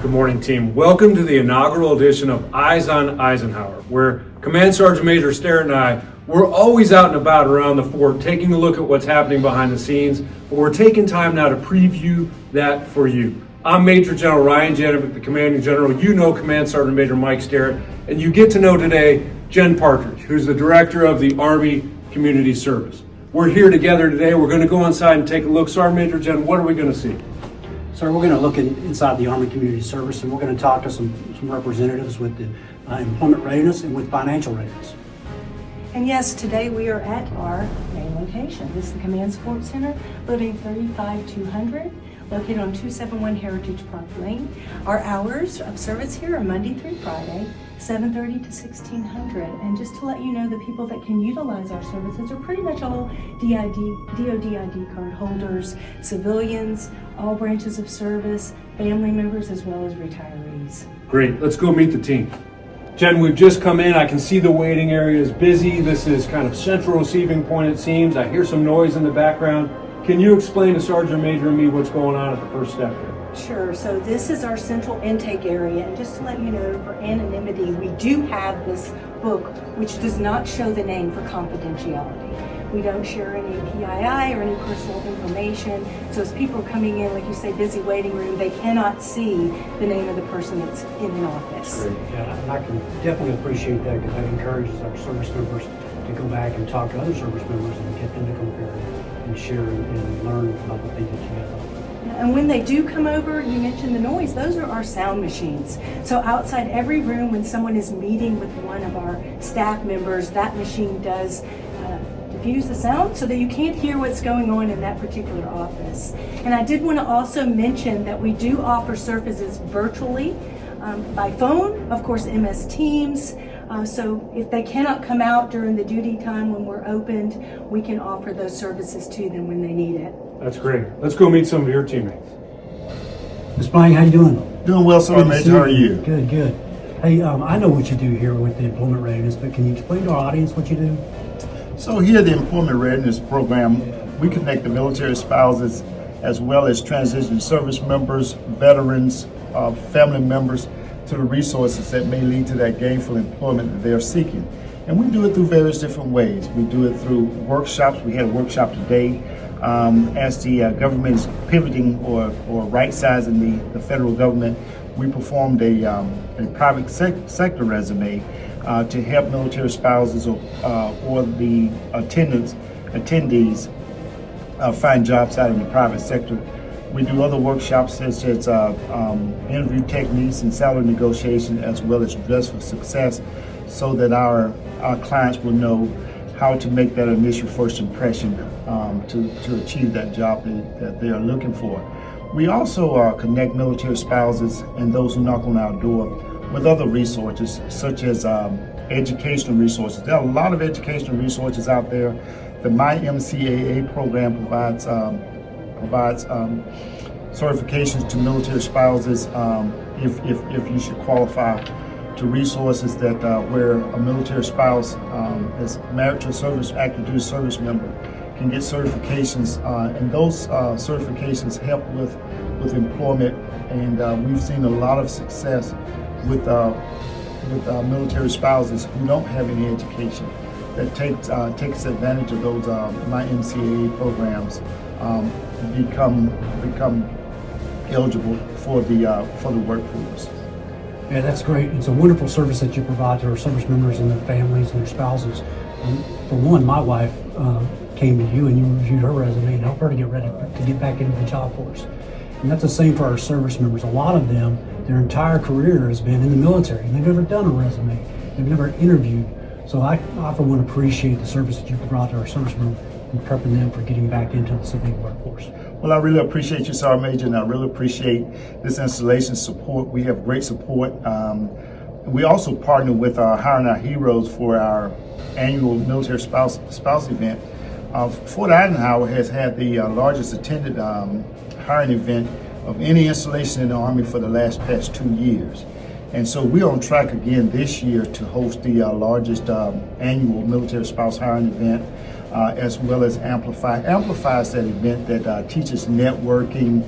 Good morning, team. Welcome to the inaugural edition of Eyes on Eisenhower, where Command Sergeant Major Starrett and I, we're always out and about around the fort, taking a look at what's happening behind the scenes, but we're taking time now to preview that for you. I'm Major General Ryan Janovic, the Commanding General. You know Command Sergeant Major Mike Starrett, and you get to know today Jen Partridge, who's the Director of the Army Community Service. We're here together today. We're going to go inside and take a look. Sergeant Major Jen, what are we going to see? Sir, we're going to look inside the Army Community Service, and we're going to talk to some representatives with the employment readiness and with financial readiness. And yes, today we are at our main location. This is the Command Support Center, building 35200, located on 271 Heritage Park Lane. Our hours of service here are Monday through Friday, 7:30 to 1600. And just to let you know, the people that can utilize our services are pretty much all DOD ID card holders, civilians, all branches of service, family members, as well as retirees. Great, let's go meet the team. Jen, we've just come in. I can see the waiting area is busy. This is kind of central receiving point, it seems. I hear some noise in the background. Can you explain to Sergeant Major and me what's going on at the first step here? Sure. So this is our central intake area, and just to let you know, for anonymity, we do have this book which does not show the name for confidentiality. We don't share any PII or any personal information. So as people are coming in, like you say, busy waiting room, they cannot see the name of the person that's in an office. Great. Yeah, and I can definitely appreciate that, because that encourages our service members to go back and talk to other service members and get them to compare and share and learn about what they did together. And when they do come over, you mentioned the noise, those are our sound machines. So outside every room, when someone is meeting with one of our staff members, that machine does diffuse the sound so that you can't hear what's going on in that particular office. And I did want to also mention that we do offer services virtually, by phone, of course, MS Teams. So if they cannot come out during the duty time when we're opened, we can offer those services to them when they need it. That's great. Let's go meet some of your teammates. Ms. Bryan, how you doing? Doing well, Sergeant Major. How are you? Good, good. Hey, I know what you do here with the employment readiness, but can you explain to our audience what you do? So here at the Employment Readiness Program, we connect the military spouses as well as transition service members, veterans, family members to the resources that may lead to that gainful employment that they are seeking. And we do it through various different ways. We do it through workshops. We had a workshop today. As the government is pivoting or right-sizing the federal government, we performed a private sector resume to help military spouses or the attendees find jobs out in the private sector. We do other workshops such as interview techniques and salary negotiation, as well as dress for success, so that our clients will know how to make that initial first impression to achieve that job that they are looking for. We also connect military spouses and those who knock on our door with other resources, such as educational resources. There are a lot of educational resources out there. The MyMCAA program provides certifications to military spouses if you should qualify, to resources that where a military spouse is married to a active duty service member can get certifications, and those certifications help with employment. And we've seen a lot of success with military spouses who don't have any education that takes advantage of those MyMCAA programs, become eligible for the workforce. Yeah, that's great. It's a wonderful service that you provide to our service members and their families and their spouses. For one, my wife came to you and you reviewed her resume and helped her to get ready to get back into the job force. And that's the same for our service members. A lot of them, their entire career has been in the military. They've never done a resume. They've never interviewed. So I for one appreciate the service that you provide to our service members and prepping them for getting back into the civilian workforce. Well, I really appreciate you, Sergeant Major, and I really appreciate this installation support. We have great support. We also partner with Hiring Our Heroes for our annual military spouse event. Fort Eisenhower has had the largest attended hiring event of any installation in the Army for the past 2 years. And so we're on track again this year to host the largest annual military spouse hiring event, as well as Amplify. Amplify is that event that teaches networking,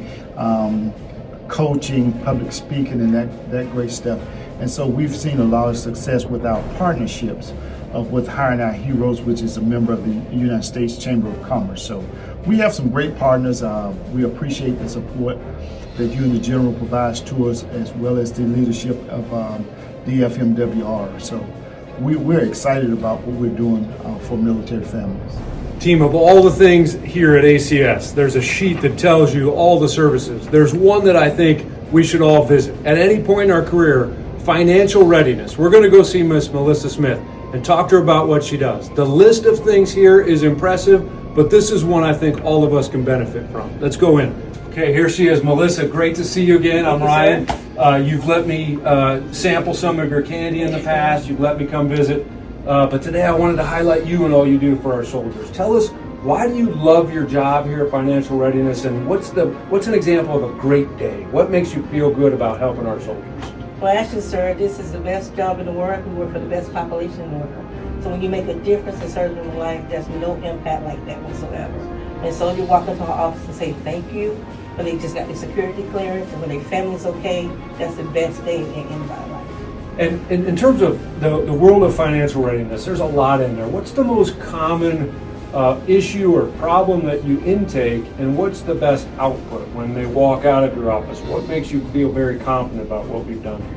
coaching, public speaking, and that great stuff. And so we've seen a lot of success with our partnerships with Hiring Our Heroes, which is a member of the United States Chamber of Commerce. So we have some great partners. We appreciate the support that you and the General provides to us, as well as the leadership of DFMWR. So we're excited about what we're doing for military families. Team, of all the things here at ACS, there's a sheet that tells you all the services. There's one that I think we should all visit. At any point in our career, financial readiness. We're going to go see Miss Melissa Smith and talk to her about what she does. The list of things here is impressive, but this is one I think all of us can benefit from. Let's go in. Okay, here she is. Melissa, great to see you again. I'm Ryan. You've let me sample some of your candy in the past. You've let me come visit. But today I wanted to highlight you and all you do for our soldiers. Tell us, why do you love your job here at Financial Readiness, and what's an example of a great day? What makes you feel good about helping our soldiers? Well, actually, sir, this is the best job in the world. We work for the best population in the world. So when you make a difference in serving life, there's no impact like that whatsoever. And so you walk into our office and say thank you, when they just got their security clearance, and when their family's okay, that's the best day in anybody's life. And in terms of the world of financial readiness, there's a lot in there. What's the most common issue or problem that you intake, and what's the best output when they walk out of your office? What makes you feel very confident about what we've done here?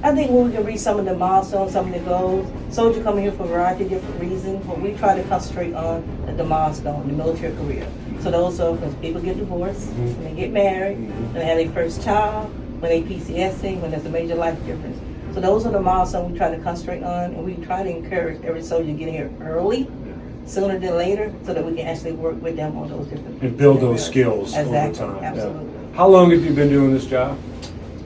I think when we can reach some of the milestones, some of the goals, soldiers come here for a variety of different reasons, but we try to concentrate on the milestone, the military career. So those are when people get divorced, when they get married, when they have their first child, when they PCSing, when there's a major life difference. So those are the milestones we try to concentrate on, and we try to encourage every soldier to get here early, sooner than later, so that we can actually work with them on those different And build those skills exactly, over time. Absolutely. Yeah. How long have you been doing this job?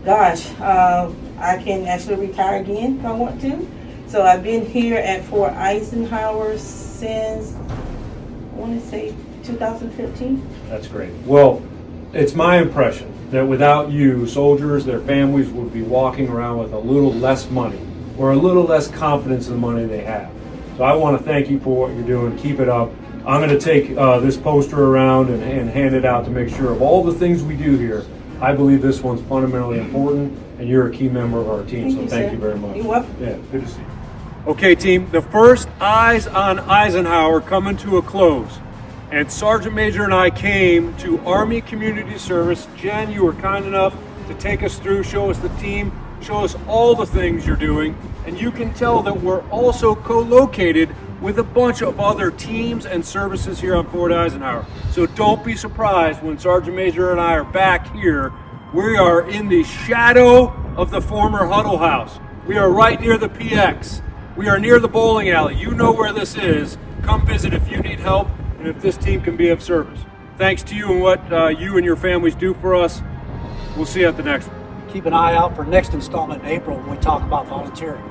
Gosh, I can actually retire again if I want to. So I've been here at Fort Eisenhower since, I want to say, 2015. That's great. Well, it's my impression that without you, soldiers, their families would be walking around with a little less money or a little less confidence in the money they have. So I want to thank you for what you're doing. Keep it up. I'm going to take this poster around and hand it out to make sure of all the things we do here. I believe this one's fundamentally important, and you're a key member of our team, so thank you very much. You're welcome. Yeah, good to see you. Okay, team, the first Eyes on Eisenhower coming to a close. And Sergeant Major and I came to Army Community Service. Jen, you were kind enough to take us through, show us the team, show us all the things you're doing. And you can tell that we're also co-located with a bunch of other teams and services here on Fort Eisenhower. So don't be surprised when Sergeant Major and I are back here. We are in the shadow of the former Huddle House. We are right near the PX. We are near the bowling alley. You know where this is. Come visit if you need help and if this team can be of service. Thanks to you and what you and your families do for us. We'll see you at the next one. Keep an eye out for next installment in April when we talk about volunteering.